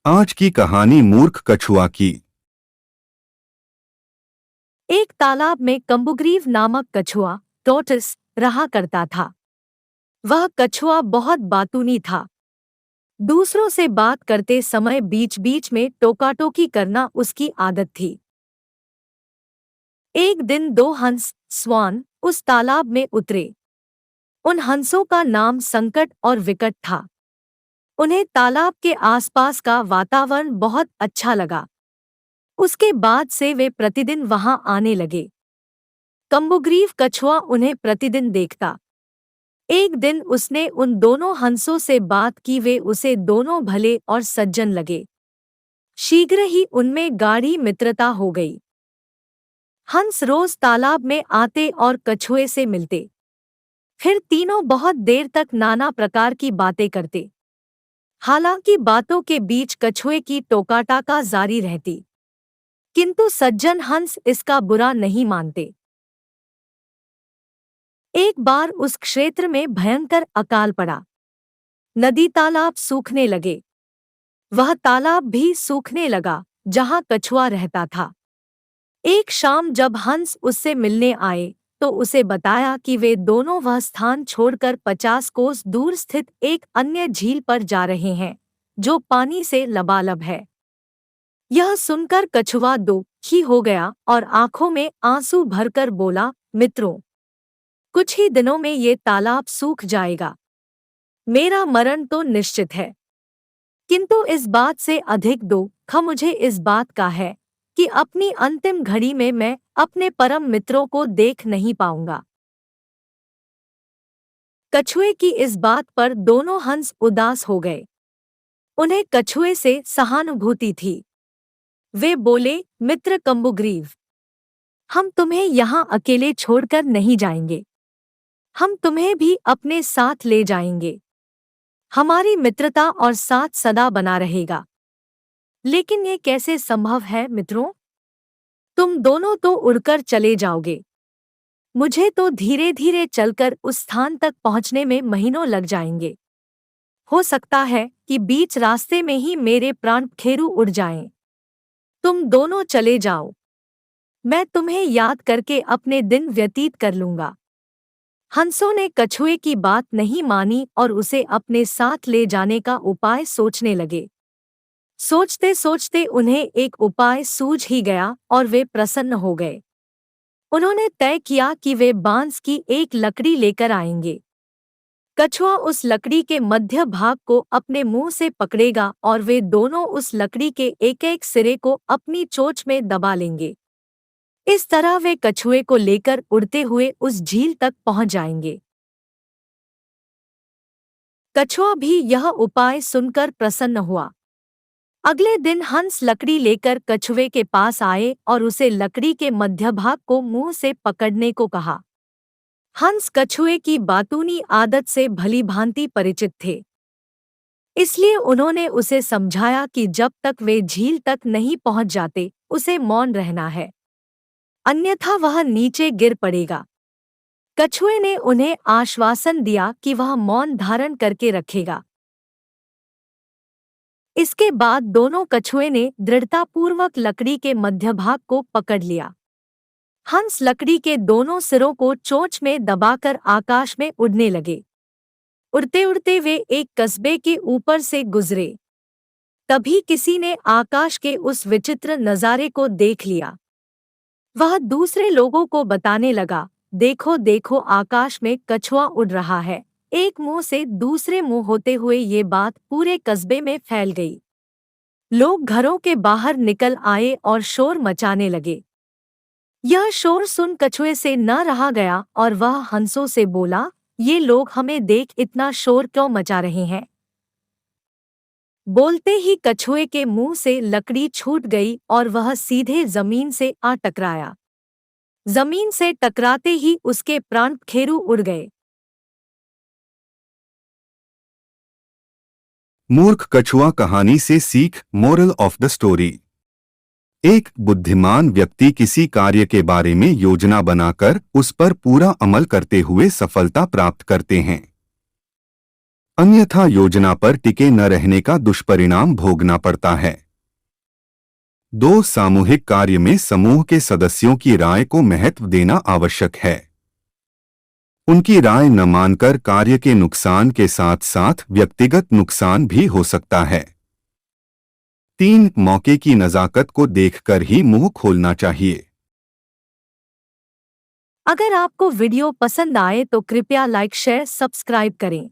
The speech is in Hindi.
आज की कहानी मूर्ख कछुआ की। एक तालाब में कम्बुग्रीव नामक कछुआ टॉर्टस रहा करता था। वह कछुआ बहुत बातूनी था। दूसरों से बात करते समय बीच बीच में टोकाटोकी करना उसकी आदत थी। एक दिन दो हंस स्वान उस तालाब में उतरे। उन हंसों का नाम संकट और विकट था। उन्हें तालाब के आसपास का वातावरण बहुत अच्छा लगा। उसके बाद से वे प्रतिदिन वहां आने लगे। कम्बुग्रीव कछुआ उन्हें प्रतिदिन देखता। एक दिन उसने उन दोनों हंसों से बात की। वे उसे दोनों भले और सज्जन लगे। शीघ्र ही उनमें गाढ़ी मित्रता हो गई। हंस रोज तालाब में आते और कछुए से मिलते। फिर तीनों बहुत देर तक नाना प्रकार की बातें करते। हालांकि बातों के बीच कछुए की टोकाटाका जारी रहती, किंतु सज्जन हंस इसका बुरा नहीं मानते। एक बार उस क्षेत्र में भयंकर अकाल पड़ा। नदी तालाब सूखने लगे। वह तालाब भी सूखने लगा जहां कछुआ रहता था। एक शाम जब हंस उससे मिलने आए तो उसे बताया कि वे दोनों वह स्थान छोड़कर 50 कोस दूर स्थित एक अन्य झील पर जा रहे हैं जो पानी से लबालब है। यह सुनकर कछुआ दुखी हो गया और आंखों में आंसू भरकर बोला, मित्रों, कुछ ही दिनों में ये तालाब सूख जाएगा। मेरा मरण तो निश्चित है, किंतु इस बात से अधिक दुख मुझे इस बात का है कि अपनी अंतिम घड़ी में मैं अपने परम मित्रों को देख नहीं पाऊंगा। कछुए की इस बात पर दोनों हंस उदास हो गए। उन्हें कछुए से सहानुभूति थी। वे बोले, मित्र कम्बुग्रीव, हम तुम्हें यहाँ अकेले छोड़कर नहीं जाएंगे। हम तुम्हें भी अपने साथ ले जाएंगे। हमारी मित्रता और साथ सदा बना रहेगा। लेकिन ये कैसे संभव है मित्रों? तुम दोनों तो उड़कर चले जाओगे। मुझे तो धीरे धीरे चलकर उस स्थान तक पहुंचने में महीनों लग जाएंगे। हो सकता है कि बीच रास्ते में ही मेरे प्राण खेरू उड़ जाएं। तुम दोनों चले जाओ। मैं तुम्हें याद करके अपने दिन व्यतीत कर लूंगा। हंसों ने कछुए की बात नहीं मानी और उसे अपने साथ ले जाने का उपाय सोचने लगे। सोचते सोचते उन्हें एक उपाय सूझ ही गया और वे प्रसन्न हो गए। उन्होंने तय किया कि वे बांस की एक लकड़ी लेकर आएंगे। कछुआ उस लकड़ी के मध्य भाग को अपने मुंह से पकड़ेगा और वे दोनों उस लकड़ी के एक एक सिरे को अपनी चोंच में दबा लेंगे। इस तरह वे कछुए को लेकर उड़ते हुए उस झील तक पहुंच जाएंगे। कछुआ भी यह उपाय सुनकर प्रसन्न हुआ। अगले दिन हंस लकड़ी लेकर कछुए के पास आए और उसे लकड़ी के मध्य भाग को मुंह से पकड़ने को कहा। हंस कछुए की बातूनी आदत से भलीभांति परिचित थे, इसलिए उन्होंने उसे समझाया कि जब तक वे झील तक नहीं पहुंच जाते उसे मौन रहना है, अन्यथा वह नीचे गिर पड़ेगा। कछुए ने उन्हें आश्वासन दिया कि वह मौन धारण करके रखेगा। इसके बाद दोनों कछुए ने दृढ़तापूर्वक लकड़ी के मध्य भाग को पकड़ लिया। हंस लकड़ी के दोनों सिरों को चोंच में दबाकर आकाश में उड़ने लगे। उड़ते उड़ते वे एक कस्बे के ऊपर से गुजरे। तभी किसी ने आकाश के उस विचित्र नज़ारे को देख लिया। वह दूसरे लोगों को बताने लगा, देखो देखो, आकाश में कछुआ उड़ रहा है। एक मुंह से दूसरे मुंह होते हुए ये बात पूरे कस्बे में फैल गई। लोग घरों के बाहर निकल आए और शोर मचाने लगे। यह शोर सुन कछुए से न रहा गया और वह हंसों से बोला, ये लोग हमें देख इतना शोर क्यों मचा रहे हैं? बोलते ही कछुए के मुंह से लकड़ी छूट गई और वह सीधे जमीन से आ टकराया। जमीन से टकराते ही उसके प्राण खेरू उड़ गए। मूर्ख कछुआ कहानी से सीख, मोरल ऑफ द स्टोरी। एक बुद्धिमान व्यक्ति किसी कार्य के बारे में योजना बनाकर उस पर पूरा अमल करते हुए सफलता प्राप्त करते हैं। अन्यथा योजना पर टिके न रहने का दुष्परिणाम भोगना पड़ता है। 2. सामूहिक कार्य में समूह के सदस्यों की राय को महत्व देना आवश्यक है। उनकी राय न मानकर कार्य के नुकसान के साथ साथ व्यक्तिगत नुकसान भी हो सकता है। 3. मौके की नज़ाकत को देखकर ही मुंह खोलना चाहिए। अगर आपको वीडियो पसंद आए तो कृपया लाइक शेयर सब्सक्राइब करें।